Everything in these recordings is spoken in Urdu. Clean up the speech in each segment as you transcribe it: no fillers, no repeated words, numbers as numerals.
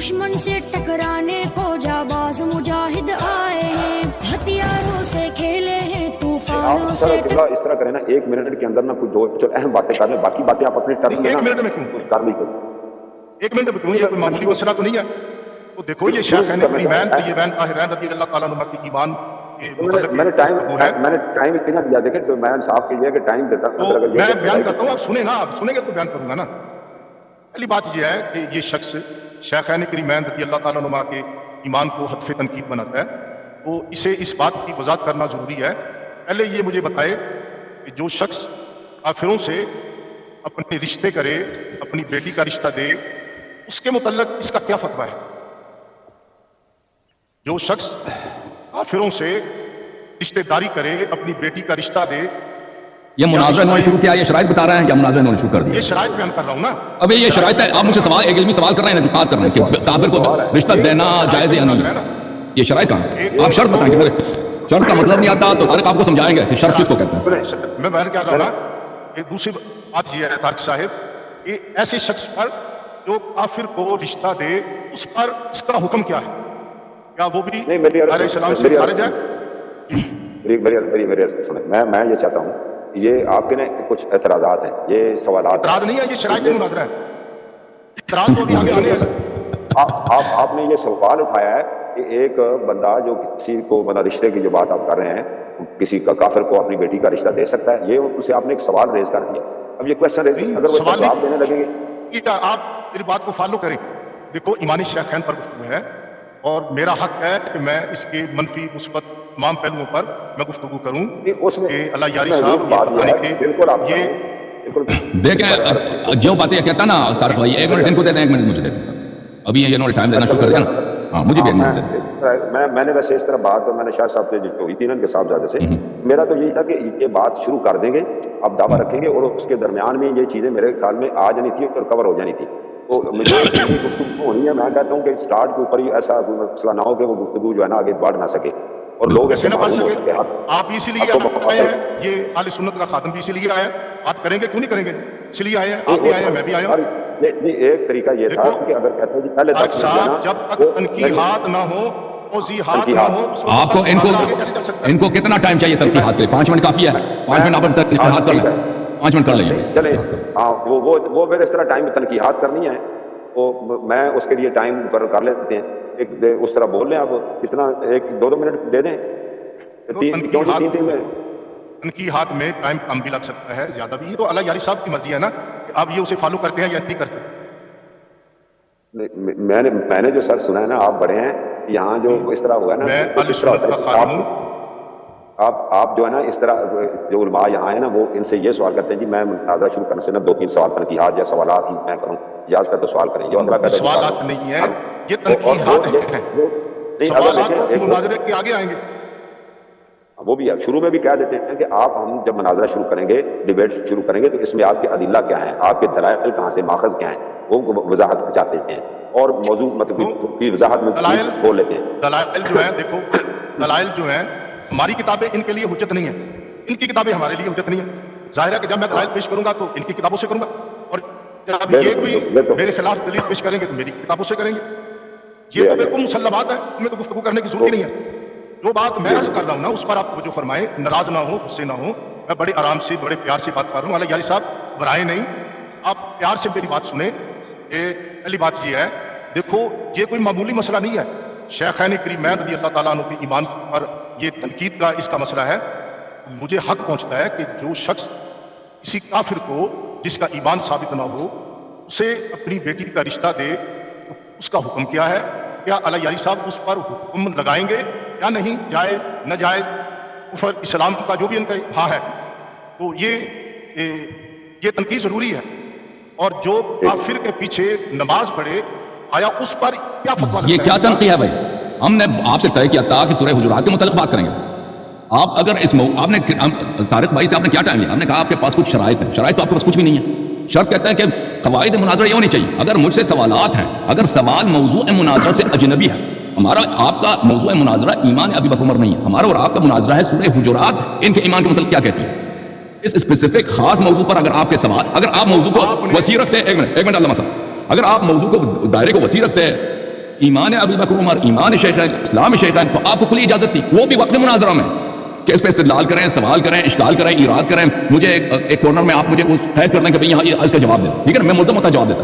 دشمن سے ٹکرانے کو جاباز مجاہد آئے ہیں، ہتھیاروں سے کھیلے ہیں طوفانوں سے۔ اس طرح کریں نا، 1 منٹ کے اندر نا کوئی 2 اہم باتیں کر لیں، باقی باتیں آپ اپنے ٹرم میں 1 منٹ میں کیوں کر لیجیے۔ 1 منٹ میں کیوں؟ یہ کوئی معمولی مسئلہ تو نہیں ہے۔ تو دیکھو یہ شیخین کریمین طیبین طاہرین رضی اللہ تعالیٰ عنہ کی ایمان کے متعلق میں نے ٹائم اتنا دیا، دیکھیں تو میں انصاف کے لیے کہ ٹائم دیتا ہوں، میں بیان کرتا ہوں، آپ سنیں نا، آپ سنیں گے تو بیان کروں گا نا۔ پہلی بات یہ ہے کہ یہ شخص شیخین کریمین رضی اللہ تعالیٰ عنہ کے ایمان کو ہدف تنقید بناتا ہے، تو اسے اس بات کی وضاحت کرنا ضروری ہے۔ پہلے یہ مجھے بتائے کہ جو شخص کافروں سے اپنے رشتے کرے، اپنی بیٹی کا رشتہ دے، اس کے متعلق اس کا کیا فتویٰ ہے؟ جو شخص کافروں سے رشتہ داری کرے، اپنی بیٹی کا رشتہ دے، یہ مناظرہ انہوں نے شروع کیا، یہ شرائط بتا رہے ہیں یا مناظرہ انہوں نے شروع کر دیا؟ یہ شرائط بیان کر رہا ہوں نا۔ اب یہ شرائط ہے، آپ مجھ سے سوال ایک علمی سوال کر رہے ہیں، انتقاد کر رہے ہیں کہ کافر کو رشتہ دینا جائز ہے یا نہیں؟ یہ شرائط کہاں؟ آپ شرط بتائیں کہ میرے شرط کا مطلب نہیں آتا تو طارق آپ کو سمجھائیں گے کہ شرط کس کو کہتے ہیں۔ میں بیان کر رہا ہوں نا کہ دوسری بات یہ ہے طارق صاحب، کہ ایسے شخص پر جو کافر کو رشتہ دے، اس پر اس کا حکم کیا ہے؟ کیا وہ بھی علیہ السلام سے خارج ہے؟ میں یہ چاہتا ہوں، یہ آپ کے نا کچھ اعتراضات ہیں، یہ سوالات۔ اعتراض نہیں ہے، یہ شرائط مناظرہ ہے۔ اعتراض تو ابھی آگے آنے ہیں۔ آپ نے یہ سوال اٹھایا ہے کہ ایک بندہ جو کسی کو رشتے کی جو بات آپ کر رہے ہیں، کسی کا کافر کو اپنی بیٹی کا رشتہ دے سکتا ہے، یہ اسے آپ نے ایک سوال ریز کر دیا۔ اب یہ کوشچن ریز، اگر وہ جواب دینے لگیں گے، آپ میری بات کو فالو کریں۔ دیکھو ایمانی شیخین پر گفتگو ہے، اور میرا حق ہے کہ میں اس کے منفی مثبت تمام پہلوؤں پر میں گفتگو کروں کہ اللہ یاری صاحب دیکھیں جو باتیں کہتا نا طارق بھائی، 1 منٹ ان کو دیتے ہیں، 1 منٹ مجھے دیتے ہیں۔ ابھی انہوں نے ٹائم دینا شروع کر دیا نا، ہاں مجھے بھی 1 منٹ دیتے۔ میں نے ویسے اس طرح بات میں نے شاہ صاحب سے جو ہوئی تھی نا کے صاحبزادے سے، میرا تو یہی تھا کہ یہ بات شروع کر دیں گے، آپ دعویٰ رکھیں گے، اور اس کے درمیان میں یہ چیزیں میرے خیال میں آ جانی تھی اور کور ہو جانی تھی۔ تو مجھے گفتگو ہونی ہے، میں کہتا ہوں کہ سٹارٹ کے اوپر ہی ایسا مسئلہ نہ ہو کہ وہ گفتگو جو ہے نا آگے بڑھ نہ سکے اور لوگ ایسے نہ پڑھ سکے۔ آپ اسی لیے آئے ہیں، یہ اہل سنت کا خاتم بھی اسی لیے آیا ہے، بات کریں گے کیوں نہیں کریں گے؟ اس لیے آئے ہیں، آپ بھی آئے ہیں، میں بھی آیا ہوں۔ ایک طریقہ یہ تھا کہ اگر کہتے ہیں جی پہلے جب تک تنقیحات نہ ہو، توضیحات نہ ہو، آپ کو ان کو کتنا ٹائم چاہیے تنقیحات کے؟ 5 منٹ کافی ہے؟ 5 منٹ آپ تنقیحات کر لیں، 5 منٹ کر لیں چلے۔ ہاں وہ پھر اس طرح ٹائم تنقیحات کرنی ہے، تو میں اس کے لیے ٹائم مقرر کر لیتے ہیں، ایک اس طرح بول لیں آپ، کتنا 1-2 منٹ دے دیں، 3 منٹ۔ تنقیحات میں ٹائم کم بھی لگ سکتا ہے، زیادہ بھی، تو اللہ یاری صاحب کی مرضی ہے نا کہ آپ یہ اسے فالو کرتے ہیں یا نہیں کرتے۔ میں نے جو سر سنا ہے نا، آپ بڑے ہیں یہاں، جو اس طرح ہوا ہے نا، آپ جو ہے نا اس طرح جو علماء یہاں ہیں نا، وہ ان سے یہ سوال کرتے ہیں جی میں مناظرہ شروع کرنے سے نا 2-3 سوال تنقیحات یا سوالات ہی میں کروں، اجازت کر تو سوال کریں۔ سوالات نہیں ہے، یہ تنقیحات ہیں، سوالات مناظرے کے آگے آئیں گے۔ وہ بھی شروع میں بھی کہہ دیتے ہیں کہ ہم جب مناظرہ شروع کریں گے، ڈیبیٹ شروع کریں گے، تو اس میں آپ کے ادلہ کیا ہیں، آپ کے دلائل کہاں سے ماخذ کیا ہیں، وہ وضاحت چاہتے ہیں، اور موضوع مطلب کی وضاحت میں بول لیتے ہیں۔ دلائل جو ہیں، دیکھو دلائل جو ہیں، ہماری کتابیں ان کے لیے حجت نہیں ہیں، ان کی کتابیں ہمارے لیے حجت نہیں ہیں۔ ظاہر ہے کہ جب میں دلائل پیش کروں گا تو ان کی کتابوں سے کروں گا، اور جب یہ کوئی میرے خلاف دلیل پیش کریں گے تو میری کتابوں سے کریں گے۔ یہ تو بالکل مسلمات ہے، ان میں تو گفتگو کرنے کی ضرورت ہی نہیں ہے۔ جو بات میں عرض کر رہا ہوں نا، اس پر آپ جو فرمائیں، ناراض نہ ہو، غصے نہ ہو، میں بڑے آرام سے بڑے پیار سے بات کر رہا ہوں۔ اللہ یاری صاحب برائے نہیں، آپ پیار سے میری بات سنیں۔ پہلی بات یہ ہے، دیکھو یہ کوئی معمولی مسئلہ نہیں ہے، شیخین کریمین رضی اللہ تعالیٰ عنہ کے ایمان پر یہ تنقید کا اس کا مسئلہ ہے۔ مجھے حق پہنچتا ہے کہ جو شخص کسی کافر کو جس کا ایمان ثابت نہ ہو، اسے اپنی بیٹی کا رشتہ دے، اس کا حکم کیا ہے؟ کیا اللہ یاری صاحب اس پر حکم لگائیں گے یا نہیں؟ جائز ناجائز، کفر اسلام کا جو بھی ان کا ہاں ہے، تو یہ تنقید ضروری ہے۔ اور جو کافر کے پیچھے نماز پڑھے، آیا اس پر کیا فتویٰ لگتا ہے؟ یہ کیا تنقید ہے بھائی؟ ہم نے آپ سے طے کیا تھا کہ سورہ حجرات کے متعلق بات کریں گے۔ آپ اگر اس آپ نے طارق بھائی سے آپ نے کیا ٹائم لیا؟ ہم نے کہا آپ کے پاس کچھ شرائط ہیں، شرائط تو آپ کے پاس کچھ بھی نہیں ہے۔ شرط کہتا ہے کہ قواعد مناظرہ یہ ہونی چاہیے، اگر مجھ سے سوالات ہیں، اگر سوال موضوع مناظرہ سے اجنبی ہے، ہمارا آپ کا موضوع مناظرہ ایمان ابی بکر عمر نہیں ہے، ہمارا اور آپ کا مناظرہ ہے سورہ حجرات، ان کے ایمان کے متعلق کیا کہتی ہے۔ اس اسپیسیفک خاص موضوع پر اگر آپ کے سوال، اگر آپ موضوع کو وسیع رکھتے ہیں، ایک منٹ اللہ مسا، اگر آپ موضوع کو دائرے کو وسیع رکھتے ہیں ایمان ابی بکر عمر، ایمان شیخین، اسلام شیخین، تو آپ کو کھلی اجازت تھی وہ بھی وقت مناظرہ میں کہ اس پہ استدلال کریں، سوال کریں، اشکال کریں، ایراد کریں، مجھے ایک کارنر میں آپ مجھے قید کر دیں کہ یہاں اس کا جواب دیں، ٹھیک ہے نا، میں ملزم ہوتا جواب دیتا.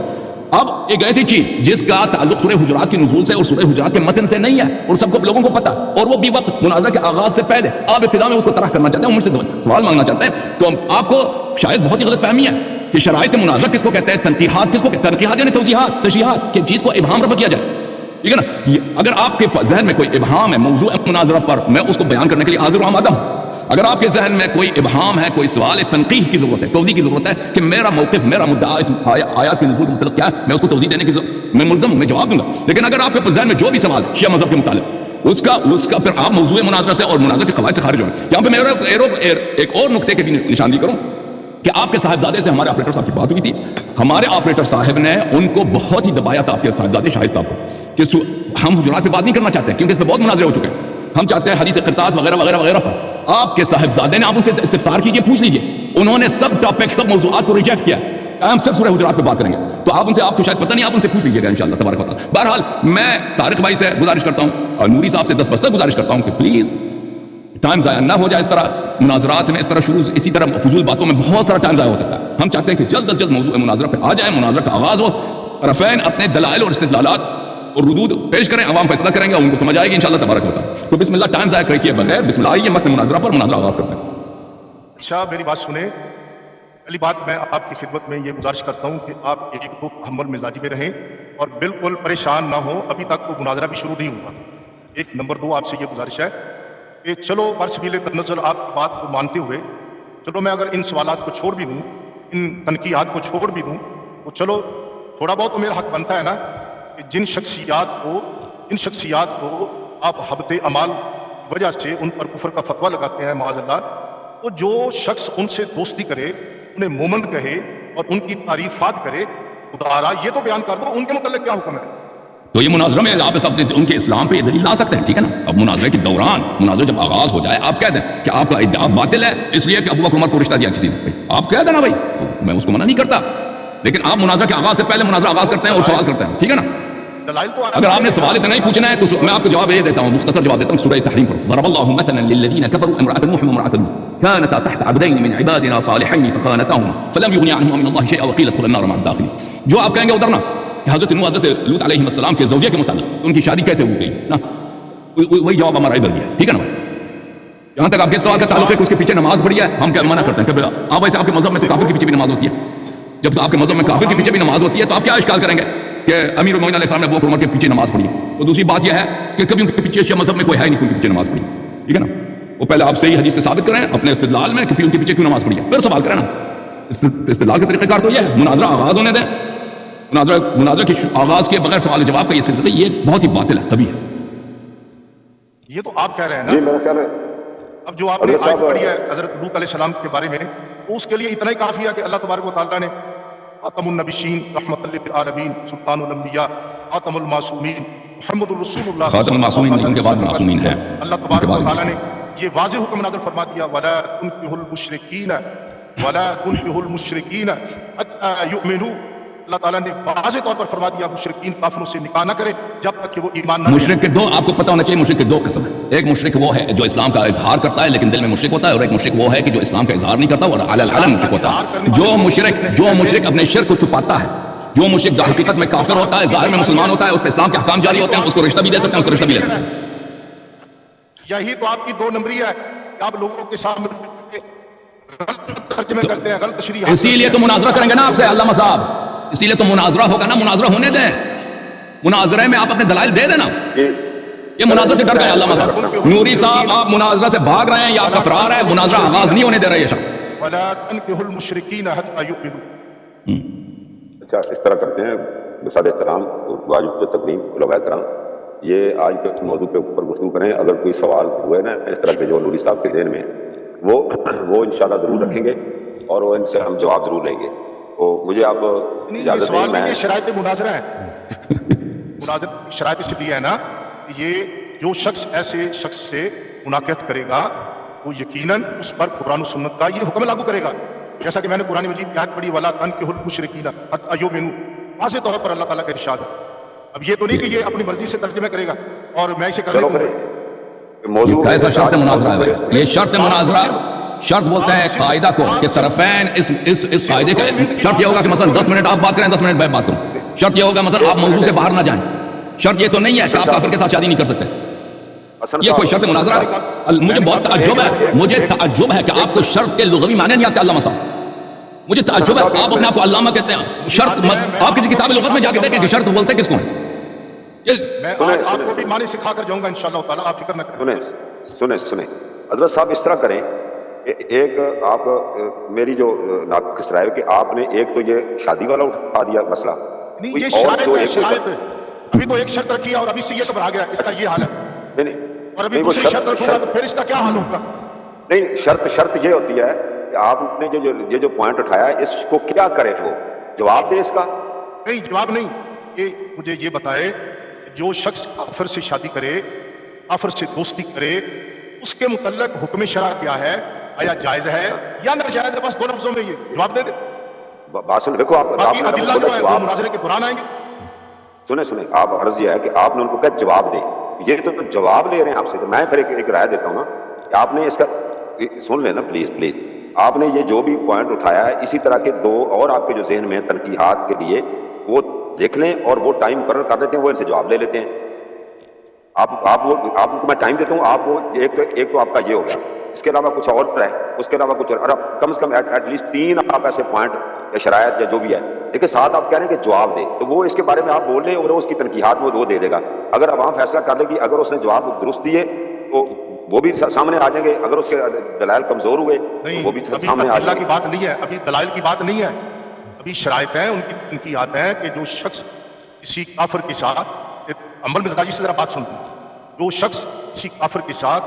اب ایک ایسی چیز جس کا تعلق سورہ حجرات کی نزول سے اور سورہ حجرات کے متن سے نہیں ہے اور سب کو لوگوں کو پتا، اور وہ بھی وقت مناظرہ کے آغاز سے پہلے آپ ابتدا میں اس کو طرح کرنا چاہتے ہیں، مجھ سے سوال مانگنا چاہتے ہیں، تو آپ کو شاید بہت ہی غلط فہمی ہے کہ شرائط مناظرہ کس کو کہتے ہیں، تنقیحات کس کو کہتے ہیں، تنقیحات یعنی توضیحات، تشریحات، کہ چیز کو ابہام رفع کیا جائے، ٹھیک ہے نا. اگر آپ کے ذہن میں کوئی ابہام ہے موضوع مناظرہ پر، میں اس کو بیان کرنے کے لیے حاضر و آمادہ ہوں. اگر آپ کے ذہن میں کوئی ابہام ہے، کوئی سوال ہے، تنقیح کی ضرورت ہے، توضیح کی ضرورت ہے کہ میرا موقف، میرا مدعا اس آیات کے نزول کے متعلق کیا ہے، میں اس کو توضیح دینے کی میں ملزم ہوں، میں جواب دوں گا. لیکن اگر آپ کے ذہن میں جو بھی سوال ہے شیعہ مذہب کے متعلق، اس کا پھر آپ موضوع مناظرہ سے اور مناظرہ کے قواعد سے خارج ہوئے. یہاں پہ میں ایک اور نقطے کی بھی نشاندہی کروں کہ آپ کے صاحبزادے سے ہمارے آپریٹر صاحب کی بات ہوئی تھی. ہمارے آپریٹر صاحب نے ان کو بہت ہی دبایا تھا، آپ کے صاحبزادے شاہد صاحب کو، کہ ہم حجرات پہ بات نہیں کرنا چاہتے کیونکہ اس پہ بہت مناظرے ہو چکے ہیں، ہم چاہتے ہیں حدیث قرطاس وغیرہ وغیرہ وغیرہ پر. آپ کے صاحبزادے نے، آپ ان سے استفسار کیجئے، پوچھ لیجئے، انہوں نے سب ٹاپک، سب موضوعات کو ریجیکٹ کیا، ہم صرف سورہ حجرات پہ بات کریں گے. تو آپ ان سے، آپ کو شاید پتہ نہیں، آپ ان سے پوچھ لیجئے گا انشاءاللہ تبارک و تعالی. بہرحال میں طارق بھائی سے گزارش کرتا ہوں اور نوری صاحب سے دست بستہ گزارش کرتا ہوں کہ پلیز ٹائم ضائع نہ ہو جائے. اس طرح مناظرات میں، اس طرح شروع، اسی طرح فضول باتوں میں بہت سارا ٹائم ضائع ہو سکتا ہے. ہم چاہتے ہیں کہ جلد از جلد موضوع مناظرہ پہ آ جائے، مناظرہ کا آغاز ہو، طرفین اپنے دلائل اور استدلالات اور ردود پیش کریں، عوام فیصلہ کریں گے، ان کو سمجھ آئے گی انشاءاللہ تبارک و تعالی. تو بسم اللہ، ٹائم ضائع کیے بغیر بسم اللہ آئیے متن مناظرہ پر مناظرہ آغاز کرتے ہیں. اچھا میری بات سنیں. پہلی بات میں آپ کی خدمت میں یہ گزارش کرتا ہوں کہ آپ ایک تو حمل مزاجی میں رہیں اور بالکل پریشان نہ ہوں. ابھی تک تو مناظرہ بھی شروع نہیں ہوا. ایک نمبر 2 آپ سے یہ گزارش ہے کہ چلو برسبیل تنزل آپ کی بات کو مانتے ہوئے، چلو میں اگر ان سوالات کو چھوڑ بھی دوں، ان تنقیحات کو چھوڑ بھی دوں، تو چلو تھوڑا بہت تو میرا حق بنتا ہے نا کہ جن شخصیات کو آپ حبت عمال کی وجہ سے ان پر کفر کا فتویٰ لگاتے ہیں معاذ اللہ، تو جو شخص ان سے دوستی کرے، انہیں مومن کہے اور ان کی تعریفات کرے، خدا یہ تو بیان کر دو ان کے متعلق کیا حکم ہے. تو یہ مناظرہ میں آپ سب ان کے اسلام پہ یہ دلیل لا سکتے ہیں، ٹھیک ہے نا. اب مناظرے کے دوران، مناظرہ جب آغاز ہو جائے، آپ کہہ دیں کہ آپ کا ادعا باطل ہے اس لیے کہ ابو بکر عمر کو رشتہ دیا کسی نے، آپ کہہ دینا بھائی، میں اس کو منع نہیں کرتا، لیکن آپ مناظرہ کے آغاز سے پہلے مناظرہ آغاز کرتے ہیں اور سوال کرتے ہیں، ٹھیک ہے نا. اگر آپ نے سوال اتنا ہی پوچھنا ہے تو میں آپ کو جواب یہ دیتا ہوں، مختصر جواب دیتا ہوں. سورہ تحریم پر ضرب اللہ مثلا للذین کفروا امرأة نوح وامرأة لوط كانتا تحت عبدین من عبادنا صالحین فخانتاهما فلم یغنیا عنہما من اللہ شیئا وقیل ادخلا النار مع الداخلین. جو آپ کہیں گے ادھر نا کہ حضرت نوح، حضرت لوط علیہ السلام کے زوجے کے متعلق ان کی شادی کیسے ہوئی گئی نا، وہی جواب ہمارا ادھر بھی ہے، ٹھیک ہے نا بھائی. یہاں تک آپ کے سوال کا تعلق ہے کہ اس کے پیچھے نماز پڑھی ہے، ہم کیا منع کرتے ہیں کہ آپ ویسے آپ کے مذہب میں تو کافر کے پیچھے بھی نماز ہوتی ہے. جب آپ کے مذہب میں کافر کے پیچھے بھی نماز ہوتی ہے تو آپ کیا اشکال کریں گے کہ امیر المومنین علیہ السلام نے ابو بکر عمر کے پیچھے نماز پڑھی. تو دوسری بات یہ ہے کہ کبھی ان کے پیچھے شیعہ مذہب میں کوئی ہے نہیں، ان کے پیچھے نماز پڑھی، ٹھیک ہے نا. وہ پہلے آپ صحیح حدیث سے ثابت کریں اپنے استدلال میں کہ پھر ان کے پیچھے کیوں نماز پڑھی ہے، پھر سوال کریں نا. استدلال کا طریقہ کار تو یہ ہے، مناظرہ آغاز ہونے دیں. مناظرہ کے آغاز کے بغیر سوال جواب کا یہ سلسلہ یہ بہت ہی باطل ہے، طبیعی ہے. یہ تو آپ کہہ رہے ہیں نا. جی میرا خیال ہے اب جو آپ نے آیت پڑھی ہے حضرت لوط علیہ السلام کے بارے میں، تو اس کے لیے اتنا ہی کافی ہے کہ اللہ تبارک و تعالیٰ نے خاتم النبیین رحمت للعالمین سلطان الانبیاء خاتم المعصومین محمد الرسول اللہ خاتم المعصومین ان کے بعد معصومین ہیں. اللہ تبارک و تعالیٰ نے یہ واضح حکم نازل فرما دیا ولا تنکحوا المشرکین حتی یؤمنوا. اللہ تعالیٰ نے واضح طور پر فرما دیا مشرکین کافروں سے نکاح نہ کرے جب تک کہ وہ ایمان نہ لے. مشرک کے دو، آپ کو پتہ ہونا چاہیے، مشرک کے دو قسم ہیں. ایک مشرک وہ ہے جو اسلام کا اظہار کرتا ہے لیکن دل میں مشرک ہوتا ہے، اور ایک مشرک وہ ہے کہ جو اسلام کا اظہار نہیں کرتا اور علی العلن مشرک ہوتا ہے. جو مشرک اپنے شرک کو چھپاتا ہے، جو مشرک جو حقیقت میں کافر ہوتا ہے، ظاہر میں مسلمان ہوتا ہے، اس پہ اسلام کے احکام جاری ہوتے ہیں، اس کو رشتہ بھی دے سکتے ہیں، اس کو رشتہ بھی لے سکتے ہیں. یہی تو آپ کی 2 نمبری ہے کہ آپ لوگوں کے سامنے غلط ترجمے کرتے ہیں، غلط تشریح. اسی لیے تو مناظرہ کریں گے نا آپ سے علامہ صاحب، اسی لیے تو مناظرہ ہوگا نا. مناظرہ ہونے دیں، مناظرے میں آپ اپنے دلائل دے دینا. یہ مناظرہ سے ڈر گئے علامہ صاحب. نوری صاحب آپ مناظرہ سے بھاگ رہے ہیں یا آپ کا فرار ہے، مناظرہ آغاز نہیں ہونے دے رہے یہ شخص. ولا تنکحوا المشرکین حتی یؤمنوا. اچھا اس طرح کرتے ہیں بساد احترام واجب تقریم علماء کرام، یہ آج کے موضوع کے اوپر گفتگو کریں. اگر کوئی سوال ہوئے نا اس طرح کے جو نوری صاحب کے ذہن میں وہ انشاءاللہ ضرور رکھیں گے اور وہ ان سے ہم جواب ضرور لیں گے. تو مجھے آپ اجازت دیں. میں شرائط مناظرہ ہے، مناظرہ شرائط اس لیے ہے نا کہ یہ جو شخص ایسے شخص سے مناقشت کرے گا وہ یقیناً اس پر قرآن و سنت کا یہ حکم لاگو کرے گا. جیسا کہ میں نے قرآن مجید کی آیت پڑھی ولا تنکحوا المشرکین حتی یؤمنوا، واضح طور پر اللہ تعالیٰ کا ارشاد ہے اب یہ تو نہیں کہ یہ اپنی مرضی سے ترجمہ کرے گا اور میں اسے چلو کروں پھر موضوع کیسا شرط مناظرہ ہے بھائی؟ یہ شرط مناظرہ شرط بولتے ہیں قاعدہ کو کہ طرفین اس قاعدے کا شرط یہ ہوگا کہ مثلا 10 منٹ آپ بات کریں 10 منٹ میں بات کروں. شرط یہ ہوگا مثلا آپ موضوع سے باہر نہ جائیں. شرط یہ تو نہیں ہے کہ آپ کافر کے ساتھ شادی نہیں کر سکتے. یہ کوئی شرط مناظرہ ہے؟ مجھے بہت تعجب ہے، مجھے تعجب ہے کہ آپ کو شرط کے لغوی معنی نہیں آتے علامہ صاحب. مجھے تعجب ہے آپ اپنے آپ کو علامہ کہتے ہیں. شرط آپ کسی کتاب لغت میں جا کے دیکھیں کہ شرط بولتے کس کو ہیں. میں آج آپ کو بھی معنی سکھا کر جاؤں گا انشاءاللہ تعالیٰ، آپ فکر نہ کریں. سنیں حضرت صاحب اس طرح کریں کہ ایک آپ میری جو ناقص رائے کہ آپ نے ایک تو یہ شادی والا اٹھا دیا مسئلہ، نہیں کوئی یہ اور شرائط جو ہے، ایک شرائط ہے. ابھی تو ایک شرط رکھی ہے اور ابھی سے یہ گھبرا گیا، اس کا یہ حال ہے. اور ابھی دوسری شرط رکھوں گا تو پھر اس کا کیا حال ہوگا؟ نہیں شرط یہ ہوتی ہے کہ آپ نے یہ جو پوائنٹ اٹھایا ہے اس کو کیا کرے، وہ جواب دے اس کا. نہیں جواب نہیں، یہ مجھے یہ بتائے جو شخص کافر سے شادی کرے، کافر سے دوستی کرے، اس کے متعلق حکم شرع کیا ہے؟ آیا جائز ہے یا ناجائز ہے؟ بس دو لفظوں میں یہ جواب دے دے. بات سن، دیکھو آپ باقی ادلہ جو ہے وہ جواب مناظرے کے دوران آئیں گے. سنیں آپ عرض یہ ہے کہ آپ نے ان کو کہا جواب دیں. یہ تو جواب لے رہے ہیں آپ سے، تو میں پھر ایک رائے دیتا ہوں نا کہ آپ نے اس کا سن لینا پلیز. آپ نے یہ جو بھی پوائنٹ اٹھایا ہے اسی طرح کے دو اور آپ کے جو ذہن میں تنقیحات کے لیے وہ دیکھ لیں اور وہ ٹائم مقرر کر لیتے ہیں، وہ ان سے جواب لے لیتے ہیں. آپ کو میں ٹائم دیتا ہوں، آپ کو ایک تو آپ کا یہ ہو گیا، اس کے علاوہ کچھ اور ہے، اس کے علاوہ کچھ اور کم سے کم ایٹ لیسٹ 3 آپ ایسے پوائنٹ یا شرائط یا جو بھی ہے، لیکن ساتھ آپ کہہ رہے ہیں کہ جواب دے، تو وہ اس کے بارے میں آپ بول لیں اور اس کی تنقیحات میں وہ دے دے گا. اگر عوام فیصلہ کر لے گی، اگر اس نے جواب درست دیے تو وہ بھی سامنے آ جائیں گے، اگر اس کے دلائل کمزور ہوئے تو وہ بھی سامنے آ جائیں گے. کی بات نہیں ہے، ابھی دلائل کی بات نہیں ہے، ابھی شرائط ہیں، ان کی تنقیحات ہیں کہ جو شخص کسی کافر کے ساتھ عمل مزاجی سے ذرا بات سنتے ہیں، جو شخص کسی کافر کے ساتھ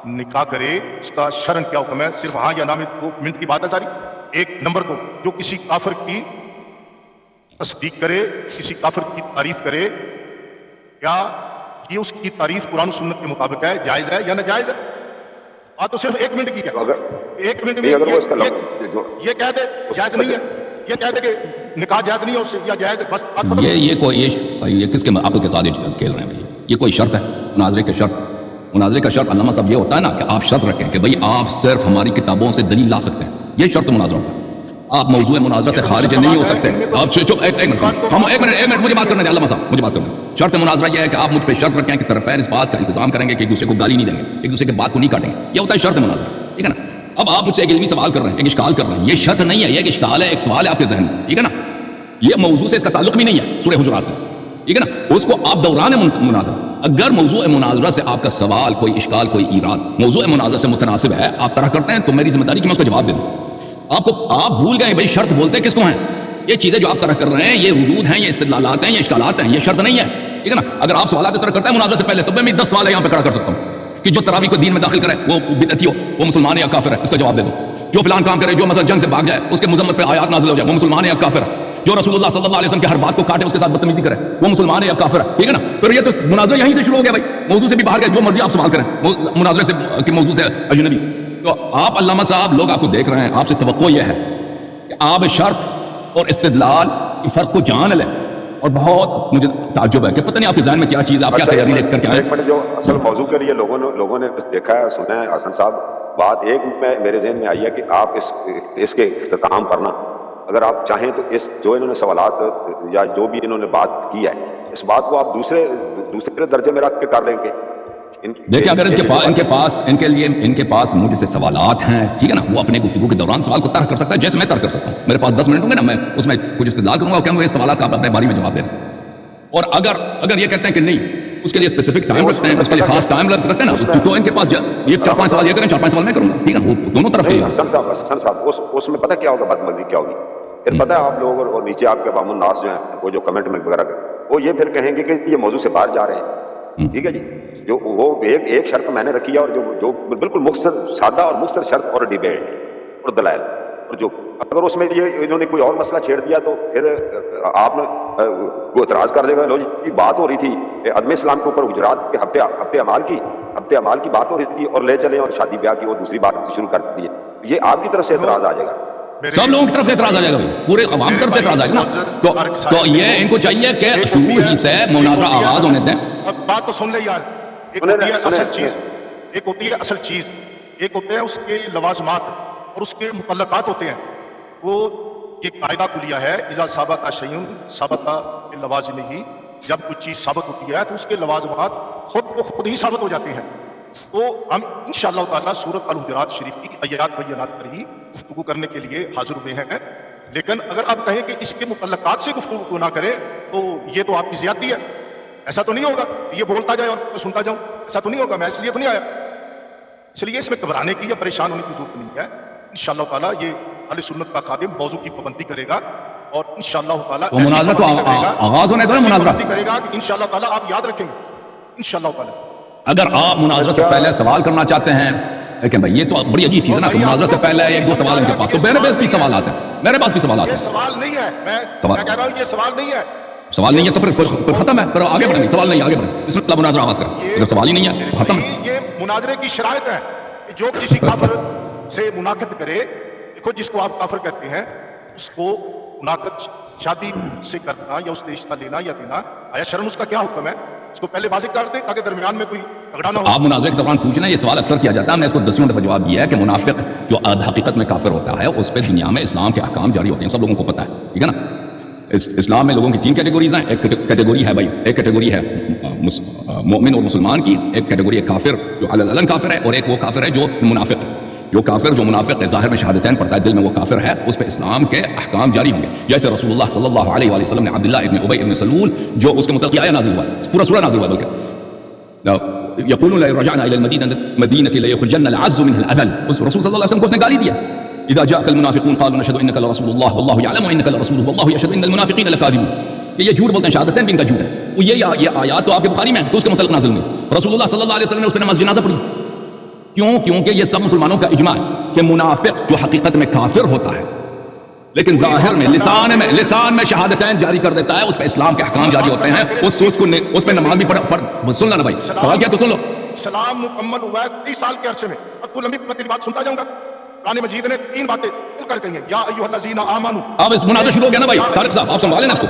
نکاح کرے اس کا شرعن کیا حکم ہے؟ صرف ہاں یا نہ میں 2 منٹ کی بات ہے ساری. ایک نمبر 2، جو کسی کافر کی تصدیق کرے، کسی کافر کی تعریف کرے، کیا یہ اس کی تعریف قرآن و سنت کے مطابق ہے، جائز ہے یا ناجائز ہے؟ بات تو صرف 1 منٹ کی ہے. 1 منٹ میں یہ کہہ دے جائز نہیں ہے، یہ کہہ دے کہ نکاح جائز نہیں ہے اس سے یا جائز ہے، بس بات ختم. یہ کس کے عقل کے ساتھ کھیل رہے ہیں بھائی؟ یہ کوئی شرط ہے مناظرے کے شرط؟ مناظرے کا شرط علامہ صاحب یہ ہوتا ہے نا کہ آپ شرط رکھیں کہ بھئی آپ صرف ہماری کتابوں سے دلیل لا سکتے ہیں، یہ شرط مناظرہ ہوتا ہے. آپ موضوع مناظرہ سے خارج نہیں ہو سکتے. آپ چپ ایک منٹ مجھے بات کرنے دیں علامہ صاحب، مجھے بات کرنے دیں. شرط مناظرہ یہ ہے کہ آپ مجھ پہ شرط رکھیں کہ طرفین اس بات کا انتظام کریں گے کہ ایک دوسرے کو گالی نہیں دیں گے، ایک دوسرے کے بات کو نہیں کاٹیں گے. یہ ہوتا ہے شرط مناظرہ، ٹھیک ہے نا؟ اب آپ مجھ سے ایک علمی سوال کر رہے ہیں، ایک اشکال کر رہے ہیں، یہ شرط نہیں ہے، یہ ایک اشکال ہے، ایک سوال ہے آپ کے ذہن میں، ٹھیک ہے نا؟ یہ موضوع سے اس کا تعلق بھی نہیں ہے سورہ حجرات سے، ٹھیک ہے نا؟ اس کو آپ دوران مناظرہ، اگر موضوع مناظرہ سے آپ کا سوال، کوئی اشکال، کوئی ایراد موضوع مناظرہ سے متناسب ہے، آپ طرح کرتے ہیں تو میری ذمہ داری کہ میں اس کا جواب دے دوں. آپ بھول گئے بھائی شرط بولتے کس کو ہیں؟ یہ چیزیں جو آپ طرح کر رہے ہیں یہ ردود ہیں، یہ استدلالات ہیں، یہ اشکالات ہیں، یہ شرط نہیں ہے، ٹھیک ہے نا؟ اگر آپ سوالات اس طرح کرتے ہیں مناظرہ سے پہلے تو میں 10 سوال یہاں پہ کھڑا کر سکتا ہوں کہ جو تراویح کو دین میں داخل کرے وہ بدعتی ہو، وہ مسلمان ہے یا کافر ہے، اس کا جواب دے دو. جو فلان کام کرے، جو مثلا جنگ سے بھاگ جائے، اس کے مذمت پہ آیات نازل ہو جائے، وہ مسلمان ہے یا کافر ہے. جو رسول اللہ صلی اللہ علیہ وسلم کے ہر بات کو کاٹے، اس کے ساتھ بدتمیزی کرے، وہ مسلمان ہے یا کافر ہے، ٹھیک ہے نا؟ پھر یہ تو مناظرہ یہیں سے شروع ہو گیا بھائی، موضوع سے بھی باہر گئے، جو مرضی آپ سوال کریں مناظرے سے کہ موضوع سے اجنبی. تو آپ علامہ صاحب، لوگ آپ کو دیکھ رہے ہیں، آپ سے توقع یہ ہے کہ آپ شرط اور استدلال کی فرق کو جان لیں. اور بہت مجھے تعجب ہے کہ پتہ نہیں آپ کے ذہن میں کیا چیز ہے، آپ کیا تیاری لے کر کے آئے. ایک منٹ، جو اصل موضوع کے لیے لوگوں نے دیکھا ہے، سنا ہے حسن صاحب، بات ایک میرے ذہن میں آئی ہے کہ آپ اس کے اختتام پر نا، اگر آپ چاہیں تو اس جو انہوں نے سوالات یا جو بھی انہوں نے بات کی ہے، اس بات کو آپ دوسرے درجے میں رکھ کے کر لیں گے. دیکھیں اگر ان کے پاس مجھ سے سوالات ہیں، ٹھیک ہے نا، وہ اپنے گفتگو کے دوران سوال کو طرح کر سکتا ہے جیسے میں طرح کر سکتا ہوں. میرے پاس 10 منٹ ہوں گے نا، میں اس میں کچھ استدلال کروں گا اور کہوں گا اس سوالات کا آپ اپنے باری میں جواب دیں. اور اگر یہ کہتے ہیں کہ نہیں، اس کے لیے اسپیسیفک ٹائم رکھتے ہیں، اس کے لیے خاص ٹائم رکھتے ہیں نا، تو ان کے پاس یہ 4-5 سوال یہ کریں، 4-5 سوال میں کروں گا، ٹھیک ہے؟ وہ دونوں طرف کے. حسن صاحب اس میں پتہ کیا ہوگا، بدمزی کیا ہوگی؟ پھر پتہ ہے آپ لوگ اور نیچے آپ کے عوام الناس جو ہیں، وہ جو کمنٹ میں وغیرہ وہ یہ پھر کہیں گے کہ یہ موضوع سے باہر جا رہے ہیں، ٹھیک ہے جی؟ جو وہ ایک شرط میں نے رکھی ہے، اور جو بالکل مختصر، سادہ اور مختصر شرط اور ڈیبیٹ اور دلائل، اور جو اگر اس میں یہ انہوں نے کوئی اور مسئلہ چھیڑ دیا تو پھر آپ نے وہ اعتراض کر دے گا، لو جی بات ہو رہی تھی عدم اسلام کے اوپر، حجرات کے ہفتے اعمال کی بات ہو رہی تھی اور لے چلیں اور شادی بیاہ کی وہ دوسری بات شروع کر دی ہے، یہ آپ کی طرف سے اعتراض آ جائے گا. سب لوگوں کی طرف سے اعتراض آ جائے گا بھائی، پورے عوام کی طرف سے اعتراض آئے گا نا. تو یہ ان کو چاہیے کہ شروع ہی سے مناظرہ آغاز ہونے دیں. اب بات تو سن لے یار. ایک ہوتی ہے اصل چیز، ایک ہوتی ہے اصل چیز، ایک ہوتے ہیں اس کے لوازمات اور اس کے متعلقات ہوتے ہیں. وہ یہ قاعدہ کلیہ ہے، اذا ثابت شیء ثبت بلوازمہ، جب کوئی چیز ثابت ہوتی ہے تو اس کے لوازمات خود ہی ثابت ہو جاتے ہیں. تو ہم انشاءاللہ تعالیٰ سورۃ الحجرات شریف کی آیات بینات پر ہی گفتگو کرنے کے لیے حاضر ہوئے ہیں. لیکن اگر آپ کہیں کہ اس کے متعلقات سے گفتگو نہ کریں تو یہ تو آپ کی زیادتی ہے. ایسا تو نہیں ہوگا یہ بولتا جائے اور میں سنتا جاؤں، ایسا تو نہیں ہوگا. میں اس لیے تو نہیں آیا، اس لیے اس میں گھبرانے کی یا پریشان ہونے کی ضرورت نہیں ہے. انشاءاللہ تعالیٰ یہ اہل سنت کا خادم موضوع کی پابندی کرے گا اور انشاءاللہ تعالیٰ تو مناظرہ تو آغاز ہونے دو نا. مناظرہ کرے گا کہ انشاءاللہ تعالیٰ آپ یاد رکھیں گے انشاءاللہ تعالیٰ. اگر آپ مناظرہ سے پہلے سوال کرنا چاہتے ہیں، لیکن بھائی یہ تو بڑی عجیب چیز ہے نا کہ مناظرہ سے پہلے ایک دو سوال ان کے پاس، تو میرے پاس بھی سوالات ہیں، میرے پاس بھی سوالات یہ ہیں. سوال نہیں ہے، میں کہہ رہا ہوں یہ سوال نہیں ہے. سوال نہیں ہے تو پھر ختم ہے، پھر آگے بڑھیں. سوال نہیں، آگے بڑھیں. بسم اللہ مناظرہ آغاز کریں. اگر سوال ہی نہیں ہے تو ختم ہے. یہ مناظرے کی شرائط ہے کہ جو کسی کافر سے منعقد کرے، دیکھو جس کو آپ کافر کہتے ہیں اس کو منعقد شادی سے کرنا یا اس سے رشتہ لینا یا دینا، آیا شرم اس کا کیا حکم ہے؟ اس کو پہلے واضح کر دیں تاکہ درمیان میں کوئی جھگڑا نہ ہو. آپ مناظرے کے دوران پوچھنا، یہ سوال اکثر کیا جاتا ہے. ہم نے اس کو 10 دفعہ جواب دیا ہے کہ منافق جو حقیقت میں کافر ہوتا ہے اس پہ دنیا میں اسلام کے احکام جاری ہوتے ہیں، سب لوگوں کو پتہ ہے، ٹھیک ہے نا. اسلام میں لوگوں کی 3 کیٹیگوریز ہیں. ایک کیٹیگوری ہے بھائی، ایک کیٹیگوری ہے مومن اور مسلمان کی، ایک کیٹیگوری ہے کافر جو علن کافر ہے، اور ایک وہ کافر ہے جو منافق ہے. جو منافق ہے ظاہر میں شہادتین پڑھتا ہے، دل میں وہ کافر ہے، اس پہ اسلام کے احکام جاری ہوں گے. جیسے رسول اللہ صلی اللہ علیہ وآلہ وسلم نے عبداللہ ابن ابی ابن سلول جو اس کے متعلق آیا نازل ہوا، پورا سورہ نازل ہوا بلکہ یقولون لئن رجعنا الى المدینہ لیخرجن العز منها الاذل. اس رسول صلی اللہ علیہ وسلم کو اس نے گالی دیا. اذا جاءك المنافقون قالوا نشهد انك لرسول الله والله يعلم انك لرسوله والله يشهد ان المنافقين لكاذبون. کہ یہ جھوٹ بولتے ہیں، شہادتین بھی ان کا جھوٹ ہے. وہ یہ آیات تو آپ کے بخاری میں تو اس کے متعلق نازل ہوئی. رسول اللہ صلی اللہ علیہ وسلم نے اس پہ نماز جنازہ پڑھی. کیونکہ یہ سب مسلمانوں کا اجماع ہے کہ منافق جو حقیقت میں کافر ہوتا ہے لیکن ظاہر میں لسان میں شہادتین جاری کر دیتا ہے، اس پہ اسلام کے احکام جاری ہوتے ہیں، اس پہ نماز بھی پڑھ. سن لینا بھائی، سوال کیا تو سن لو. سلام مکمل ہوا ہے 30 سال کے عرصے میں. اب تو لمبی تیری بات سنتا جاؤں گا. قرآن مجید نے 3 باتیں کھل کر کہی ہیں. یا ایھا الذین آمنوا. اب اس مناظرہ شروع ہو گیا نا بھائی. طارق صاحب آپ سنبھالیں نا اس کو.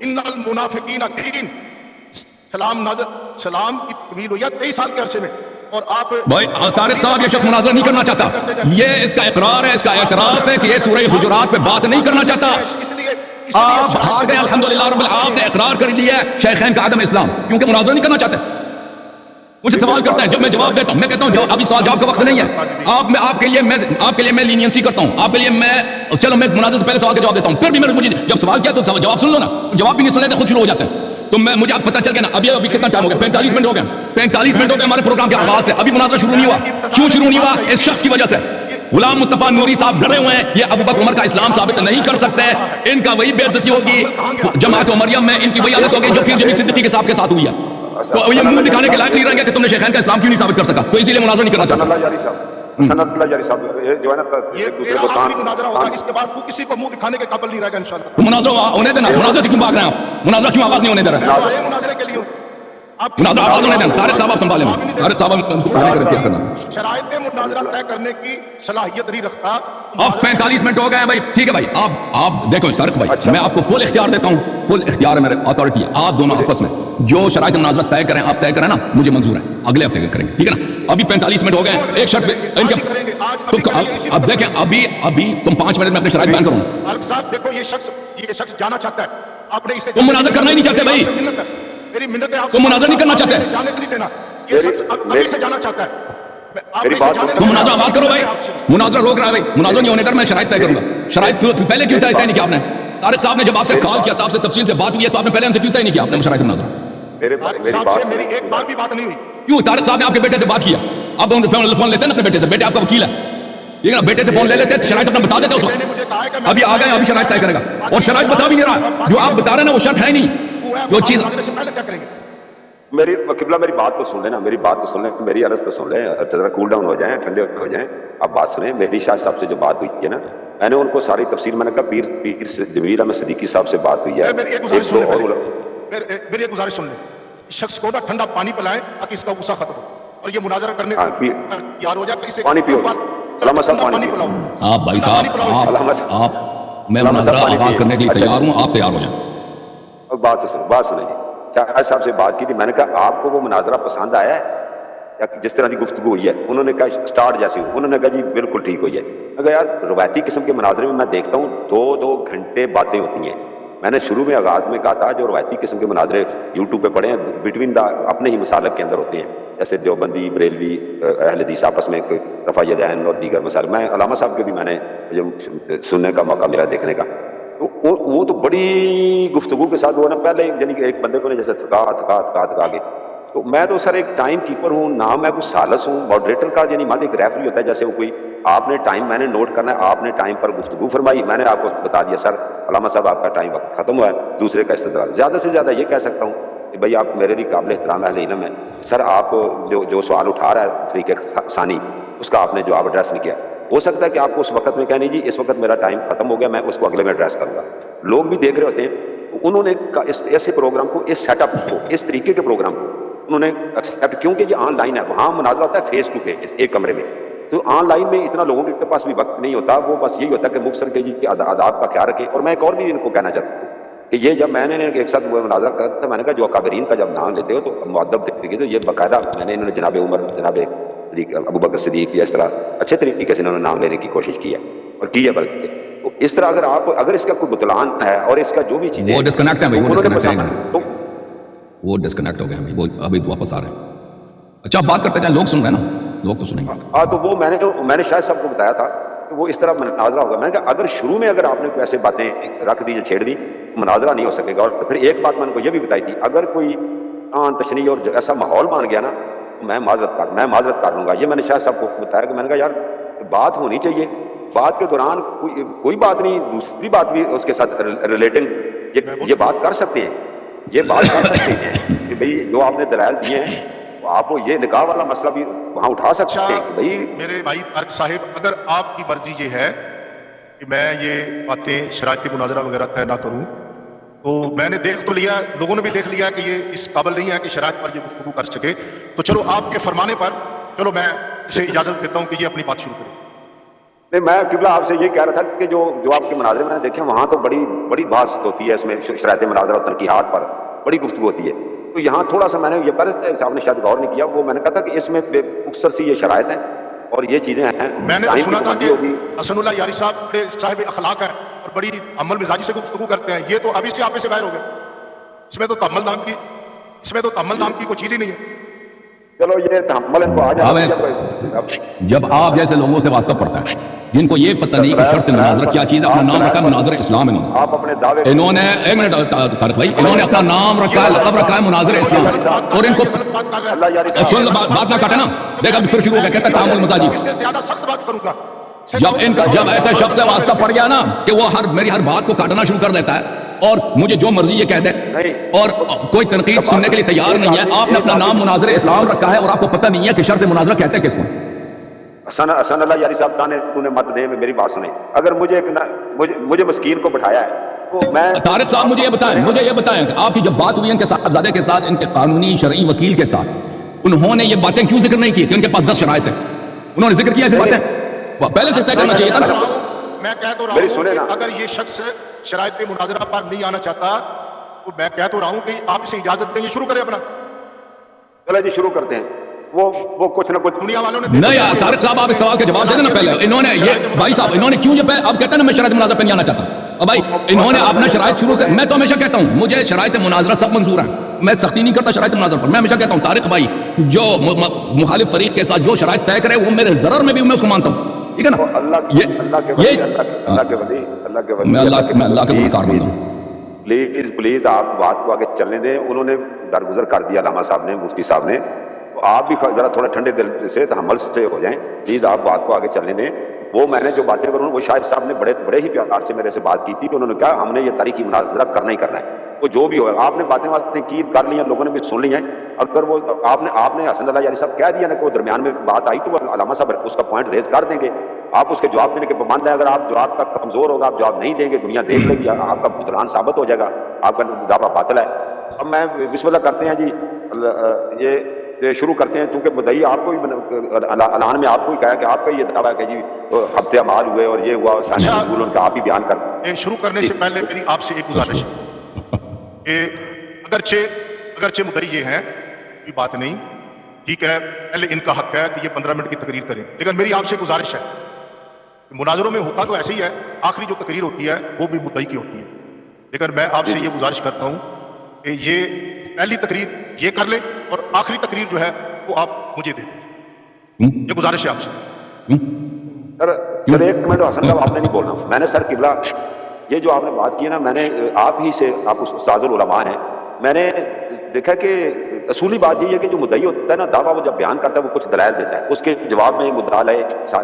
ان المنافقین کین سلام کی تکمیل ہوئی ہے 23 سال کے عرصے میں. اور آپ بھائی طارق صاحب یہ شخص مناظرہ نہیں کرنا چاہتا، یہ اس کا اقرار ہے، اس کا اعتراف ہے کہ یہ سورہ حجرات پہ بات نہیں کرنا چاہتا. اس لیے آپ ہار گئے الحمدللہ رب العالمین. آپ نے اقرار کر لیا ہے شیخین کا عدم اسلام، کیونکہ مناظرہ نہیں کرنا چاہتے. مجھے سوال کرتے ہیں، جب میں جواب دیتا ہوں میں کہتا ہوں ابھی سوال جواب کا وقت نہیں ہے. آپ کے لیے میں لینینسی کرتا ہوں، آپ کے لیے میں چلو میں مناظرے سے پہلے سوال کا جواب دیتا ہوں. پھر بھی مجھے جب سوال کیا تو جواب سن لو نا. جواب بھی نہیں سن لیتے خود شروع ہو جاتے ہیں. تو مجھے اب پتہ چل گیا نا. ابھی کتنا ٹائم ہو گیا؟ 45 منٹ ہو گئے. 45 منٹ ہو گئے ہمارے پروگرام کے آغاز سے. ابھی مناظرہ شروع نہیں ہوا. کیوں شروع نہیں ہوا؟ اس شخص کی وجہ سے. غلام مصطفیٰ نوری صاحب ڈرے ہوئے ہیں، یہ ابو بکر عمر کا اسلام ثابت نہیں کر سکتے. ان کا وہی بے عزتی ہوگی جماعت و مریم میں، ان کی وہی حالت ہوگی جو پھر جبھی صدیقی کے صاحب کے ساتھ ہوئی ہے. تو یہ منہ دکھانے کے لائق نہیں رہیں گے کہ تم نے شیخین کا اسلام کیوں نہیں ثابت کر سکا. تو اسی لیے مناظرہ نہیں کرنا چاہتا. اللہ جاری صاحب جو ہے نا ایک دوسرے کو مناظرہ ہوگا. اس کے بعد تو کسی کو منہ دکھانے کے قابل نہیں رہے گا انشاءاللہ. تو مناظرہ ہونے دینا. مناظرہ سے کیوں بھاگ رہے ہیں آپ؟ مناظرہ کیوں آواز نہیں ہونے دے رہے ہیں؟ مناظرے کے لیے مناظرہ آواز ہونے دینا. طارق صاحب آپ سنبھالیں. طارق صاحب کیا کرنا. شرائط مناظرہ طے کرنے کی صلاحیت نہیں رکھتا. اب 45 منٹ ہو گئے ہیں بھائی. ٹھیک ہے بھائی، آپ دیکھو طارق بھائی، میں آپ کو فل اختیار دیتا ہوں. فل اختیار ہے، میرے اتھارٹی ہے. آپ دونوں آپس میں جو شرائط مناظرہ طے کریں، آپ طے کریں نا، مجھے منظور ہے. اگلے ہفتے کریں گے، ٹھیک ہے نا. ابھی 45 منٹ ہو گئے ہیں. ایک شخص ان کے اب دیکھیں ابھی تم 5 منٹ میں اپنے شرائط بیان کرو. صاحب دیکھو یہ شخص جانا چاہتا ہے. آپ نے اسے تم مناظرہ کرنا ہی نہیں چاہتے بھائی. میری منت ہے، تم مناظرہ نہیں کرنا چاہتے. جانے نہیں دینا. یہ شخص ابھی سے جانا چاہتا ہے. تم مناظرہ آواز کرو بھائی. مناظرہ روک رہا ہے بھائی. مناظرہ نہیں ہونے در میں شرائط طے کروں گا. شرائط پہلے کیوں طے نہیں کیا آپ نے؟ طارق صاحب نے جب آپ سے کال کیا تھا، آپ سے تفصیل سے بات ہوئی ہے، تو آپ نے پہلے ہم سے کیوں طے نہیں کیا آپ نے شرائط مناظرہ؟ طارق صاحب سے میری ایک بار بھی بات نہیں ہوئی. کیوں؟ طارق صاحب نے آپ کے بیٹے سے بات کیا. آپ فون لیتے ہیں نا اپنے بیٹے سے. بیٹے آپ کا وکیل ہے، ٹھیک ہے نا. بیٹے سے فون لے لیتے، شرائط اپنا بتا دیتے اس وقت. ابھی آ گئے، ابھی شرائط طے کرے گا. اور شرائط بتا بھی نہیں رہا. جو آپ بتا رہے ہیں نا وہ شرط ہے نہیں. جو چیز میری قبلہ میری بات تو سن لیں نا. میری بات تو سن لیں، میری عرض تو سن لیں. ذرا کول ڈاؤن ہو جائیں، ٹھنڈے ہو جائیں. آپ بات سنیں. میری شاہ صاحب سے جو بات ہوئی ہے نا، میں نے ان کو ساری تفصیل میں نے کہا پیر جمیل احمد صدیقی صاحب سے بات ہوئی ہے. میری ایک گزارش سن لیں. شخص کو نا ٹھنڈا پانی پلائیں تاکہ اس کا غصہ ختم ہو اور یہ مناظرہ کرنے تیار ہو جائے. پانی پیو. علامہ صاحب پانی پلاؤ. آپ بھائی صاحب آپ میں مناظرہ آغاز کرنے کے لیے تیار ہوں, آپ تیار ہو جائیں. بات سنیں جی. شاہد صاحب سے بات کی تھی, میں نے کہا آپ کو وہ مناظرہ پسند آیا ہے یا جس طرح کی گفتگو ہوئی ہے؟ انہوں نے کہا سٹارٹ جیسے ہوئی, انہوں نے کہا جی بالکل ٹھیک ہوئی ہے. میں کہا یار روایتی قسم کے مناظرے میں میں دیکھتا ہوں 2-2 گھنٹے باتیں ہوتی ہیں. میں نے شروع میں آغاز میں کہا تھا جو روایتی قسم کے مناظرے یوٹیوب پہ پڑے ہیں بٹوین دا اپنے ہی مسالک کے اندر ہوتے ہیں, جیسے دیوبندی, بریلوی, اہل حدیث آپس میں رفع یدین اور دیگر مسائل. میں علامہ صاحب کے بھی میں نے سننے کا موقع ملا, دیکھنے کا. وہ تو بڑی گفتگو کے ساتھ وہ نا پہلے یعنی کہ ایک بندے کو نے جیسے تھکا کے, تو میں تو سر ایک ٹائم کیپر ہوں, نہ میں کوئی سالس ہوں. ماڈریٹر کا یعنی ماں ایک ریفری ہوتا ہے, جیسے وہ کوئی آپ نے ٹائم میں نے نوٹ کرنا ہے, آپ نے ٹائم پر گفتگو فرمائی, میں نے آپ کو بتا دیا سر علامہ صاحب آپ کا ٹائم وقت ختم ہوا ہے, دوسرے کا استدلال. زیادہ سے زیادہ یہ کہہ سکتا ہوں کہ بھائی آپ میرے لیے قابل احترام اہل علم ہے سر, آپ جو سوال اٹھا رہا ہے فریق ثانی اس کا آپ نے جواب ایڈریس نہیں کیا. ہو سکتا ہے کہ آپ کو اس وقت میں کہنے جی اس وقت میرا ٹائم ختم ہو گیا, میں اس کو اگلے میں ایڈریس کروں گا. لوگ بھی دیکھ رہے ہوتے ہیں, انہوں نے ایسے پروگرام کو, اس سیٹ اپ کو, اس طریقے کے پروگرام کو انہوں نے ایکسیپٹ, کیونکہ یہ آن لائن ہے, وہاں مناظرہ ہوتا ہے فیس ٹو فیس ایک کمرے میں. تو آن لائن میں اتنا لوگوں کے پاس بھی وقت نہیں ہوتا, وہ بس یہی ہوتا ہے کہ مختصر کے جی کے آداب کا خیال رکھے. اور میں ایک اور بھی ان کو کہنا چاہتا ہوں کہ یہ جب میں نے ایک ساتھ مناظرہ کرا تھا, میں نے کہا جو اکابرین کا جب نام لیتے ہو تو مؤدب دیکھیے, تو یہ باقاعدہ میں نے انہوں نے جناب عمر, جناب ابو بکر صدیق یا اس طرح اچھے طریقے سے انہوں نے نام لینے کی کوشش کی ہے اور کی ہے. بلکہ تو اس طرح اگر اس کا کوئی بطلان ہے اور اس کا جو بھی چیزیں وہ ڈسکنیکٹ ہے بھائی, وہ وہ ڈسکنیکٹ ہو گئے ہیں, وہ ابھی واپس آ رہے ہیں. اچھا آپ بات کرتے ہیں, لوگ سن رہے ہیں نا, لوگ تو سنیں گے. ہاں تو وہ میں نے شاید صاحب کو بتایا تھا کہ وہ اس طرح مناظرہ ہوگا. میں نے کہا اگر شروع میں اگر آپ نے کوئی ایسے باتیں رکھ دی یا چھیڑ دی مناظرہ نہیں ہو سکے گا. اور پھر ایک بات میں نے کو یہ بھی بتائی تھی, اگر کوئی تشنیع اور ایسا ماحول مان گیا نا تو میں معذرت کر لوں گا. یہ میں نے شاید صاحب کو بتایا کہ میں نے کہا یار بات ہونی چاہیے, بات کے دوران کوئی بات نہیں, دوسری بات بھی اس کے ساتھ ریلیٹنگ یہ بات کر سکتے ہیں, یہ بات کر سکتے ہیں کہ بھئی جو آپ نے دلائل دیے ہیں آپ وہ یہ نکاح والا مسئلہ بھی وہاں اٹھا سکتے ہیں. بھائی میرے بھائی طارق صاحب, اگر آپ کی مرضی یہ ہے کہ میں یہ باتیں شرائط مناظرہ وغیرہ طے نہ کروں, تو میں نے دیکھ تو لیا, لوگوں نے بھی دیکھ لیا کہ یہ اس قابل نہیں ہے کہ شرائط پر یہ گفتگو کر سکے, تو چلو آپ کے فرمانے پر چلو میں اسے اجازت دیتا ہوں کہ یہ اپنی بات شروع کرے. نہیں, میں قبلہ آپ سے یہ کہہ رہا تھا کہ جو آپ کے مناظرے میں نے دیکھے وہاں تو بڑی بحث ہوتی ہے, اس میں شرائط مناظرہ اور تنقیحات پر بڑی گفتگو ہوتی ہے. تو یہاں تھوڑا سا میں نے یہ پہلے آپ نے شاید غور نہیں کیا, وہ میں نے کہا تھا کہ اس میں مختصر سی یہ شرائط ہیں اور یہ چیزیں ہیں. میں نے سنا تھا کہ حسن اللہ یاری صاحب بڑے صاحب اخلاق ہیں اور بڑی عمل مزاجی سے گفتگو کرتے ہیں, یہ تو ابھی سے آپ سے باہر ہو گئے. اس میں تو تحمل نام کی کوئی چیز ہی نہیں ہے. چلو یہ تحمل ان کو آ جائے. جب آپ جیسے لوگوں سے واسطہ پڑتا ہے جن کو یہ پتہ نہیں کہ شرط مناظرہ کیا چیز ہے, اپنا نام رکھا ہے مناظر اسلام. آپ اپنے دعوے انہوں نے ایک منٹ طارق بھائی, انہوں نے اپنا نام رکھا ہے, لقب رکھا ہے مناظر اسلام, اور ان کو سن بات نہ کاٹے نا, دیکھ ابھی پھر شروع ہو گیا, کہتا ہے تعامل مزاجی. اس سے زیادہ سخت بات کروں گا جب ایسے شخص سے واسطہ پڑ گیا نا کہ وہ میری ہر بات کو کاٹنا شروع کر دیتا ہے اور مجھے جو مرضی یہ کہہ دے اور کوئی تنقید سننے کے لیے تیار نہیں ہے. آپ نے اپنا نام مناظر اسلام رکھا ہے اور آپ کو پتہ نہیں ہے کہ شرط مناظرہ کہتے ہیں کس کو. حسن اللہ یاری صاحب تو نے مت دے, میری بات سنیں. اگر مجھے مسکین کو بٹھایا ہے تو میں طارق صاحب مجھے یہ بتائیں کہ آپ کی جب بات ہوئی ان کے صاحبزادے کے ساتھ, ان کے قانونی شرعی وکیل کے ساتھ, انہوں نے یہ باتیں کیوں ذکر نہیں کی کہ ان کے پاس 10 شرائط ہیں؟ انہوں نے ذکر کیا ایسی باتیں؟ پہلے سے طے کرنا چاہیے تھا. میں کہہ تو رہا ہوں کہ اگر یہ شخص شرائط مناظرہ پر نہیں آنا چاہتا تو میں کہہ تو رہا ہوں کہ آپ اسے اجازت دیں, یہ شروع کریں اپنا. چلے جی شروع کرتے ہیں. وہ کچھ نہ کچھ دنیا والوں نے نہیں یار طارق صاحب, آپ اس سوال کا جواب دے دینا پہلے. انہوں نے یہ بھائی صاحب انہوں نے کیوں یہ آپ کہتے ہیں نا میں شرائط مناظرہ پہ نہیں آنا چاہتا, اور بھائی انہوں نے اپنا شرائط شروع سے, میں تو ہمیشہ کہتا ہوں مجھے شرائط مناظرہ سب منظور ہیں, میں سختی نہیں کرتا شرائط مناظرہ پر. میں ہمیشہ کہتا ہوں طارق بھائی جو مخالف فریق کے ساتھ جو شرائط طے کرے وہ میرے ضرر میں بھی میں اس کو مانتا ہوں, ٹھیک ہے نا. میں اللہ کے گلوکار بندہ ہوں. پلیز آپ بات کو آگے چلنے دیں. انہوں نے درگزر کر دیا علامہ صاحب نے, مفتی صاحب نے, آپ بھی ذرا تھوڑا ٹھنڈے دل سے تحمل سے ہو جائیں پلیز. آپ بات کو آگے چلنے دیں. وہ میں نے جو باتیں کروں وہ شاہد صاحب نے بڑے ہی پیار سے میرے سے بات کی تھی کہ انہوں نے کہا ہم نے یہ تاریخی مناظرہ کرنا ہی کرنا ہے. وہ جو بھی ہو, آپ نے باتیں کی کر لی ہیں, لوگوں نے بھی سن لی ہیں. اگر وہ آپ نے حسن اللہ یاری صاحب کہہ دیا نا کہ وہ درمیان میں بات آئی تو وہ علامہ صاحب اس کا پوائنٹ ریز کر دیں گے. آپ اس کے جواب دینے کے پابند ہیں. اگر آپ جواب کا کمزور ہوگا, آپ جواب نہیں دیں گے, دنیا دیکھ لے گی, آپ کا بطلان ثابت ہو جائے گا, آپ کا دعویٰ باطل ہے. اب میں بسم اللہ کرتے ہیں جی. یہ شروع کرتے ہیں، چونکہ مدعی آپ کو ہی اعلان میں آپ کو ہی کہا کہ آپ کا یہ دعویٰ ہے کہ جی ہفتے اعمال ہوئے اور یہ ہوا شان نزول ان کا آپ ہی بیان کرتے ہیں. شروع کرنے سے پہلے میری آپ سے ایک گزارش ہے کہ اگرچہ مدعی یہ ہیں کوئی بات نہیں، ٹھیک ہے، پہلے ان کا حق ہے کہ یہ 15 منٹ کی تقریر کریں، لیکن میری آپ سے گزارش ہے، مناظروں میں ہوتا تو ایسے ہی ہے، آخری جو تقریر ہوتی ہے وہ بھی مدعی کی ہوتی ہے، لیکن میں آپ سے یہ گزارش کرتا ہوں کہ یہ پہلی تقریر یہ کر لیں اور آخری تقریر جو ہے وہ آپ مجھے دے دیں. یہ گزارش ہے آپ سے. سر ایک منٹ حسن صاحب، آپ نے نہیں بولنا. میں نے سر قبلہ یہ جو آپ نے بات کی نا، میں نے آپ ہی سے، آپ استاد العلماء ہیں، میں نے دیکھا کہ اصولی بات یہ ہے کہ جو مدعی ہوتا ہے نا، دعویٰ وہ جب بیان کرتا ہے وہ کچھ دلائل دیتا ہے، اس کے جواب میں مدعا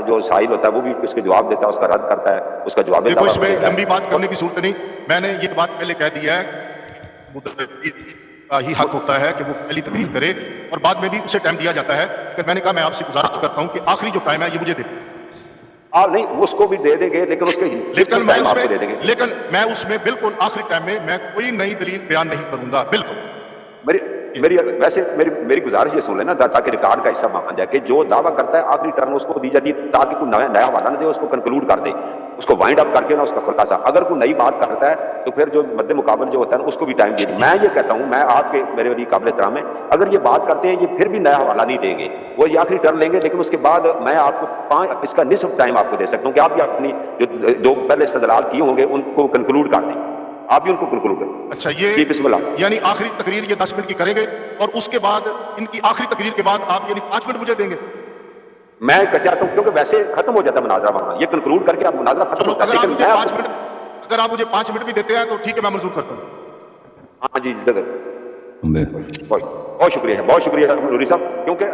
جو سائل ہوتا ہے وہ بھی اس کے جواب دیتا ہے، اس کا رد کرتا ہے، اس کا جواب دیکھو اس میں لمبی بات کرنے کی صورت نہیں، میں نے یہ بات پہلے کہہ دیا ہے، مدعی کا ہی حق ہوتا ہے کہ وہ پہلی تقریر کرے اور بعد میں بھی اسے ٹائم دیا جاتا ہے، لیکن میں نے کہا میں آپ سے گزارش کرتا ہوں کہ آخری جو ٹائم ہے یہ مجھے دے دیں. آپ نہیں اس کو بھی دے دیں گے، لیکن اس کے ٹائم آپ کو دے دیں گے. لیکن میں اس میں بالکل آخری ٹائم میں کوئی نئی دلیل بیان نہیں کروں گا. بالکل میری گزارش یہ سن لینا تاکہ ریکارڈ کا حصہ مان جائے کہ جو دعویٰ کرتا ہے آخری ٹرن اس کو دی جاتی ہے تاکہ کوئی نیا حوالہ نہ دے، اس کو کنکلوڈ کر دے، اس کو وائنڈ اپ کر کے نا اس کا خلاصہ. اگر کوئی نئی بات کرتا ہے تو پھر جو مد مقابل جو ہوتا ہے نا اس کو بھی ٹائم دے دیں. میں یہ کہتا ہوں، میں آپ کے میرے لیے قابل احترام ہے، اگر یہ بات کرتے ہیں یہ پھر بھی نیا حوالہ نہیں دیں گے، وہ یہ آخری ٹرن لیں گے، لیکن اس کے بعد میں آپ کو اس کا نصف ٹائم آپ کو دے سکتا ہوں کہ آپ بھی اپنی جو پہلے استدلال کیے ہوں گے ان کو کنکلوڈ کر دیں، آپ بھی ان کو کنکلوڈ کریں. اچھا، یہ بسم اللہ. یعنی آخری تقریر یہ 10 منٹ کی کریں گے اور اس کے بعد ان کی آخری تقریر کے بعد آپ یعنی 5 منٹ مجھے دیں گے؟ میں چاہتا ہوں کیونکہ ویسے ختم ہو جاتا ہے مناظرہ وہاں، یہ کنکلوڈ کر کے آپ مناظرہ ختم ہوتا ہے. اگر آپ مجھے 5 منٹ بھی دیتے ہیں تو ٹھیک ہے، میں منظور کرتا ہوں. ہاں جی، بہت شکریہ، بہت شکریہ نوری صاحب، کیونکہ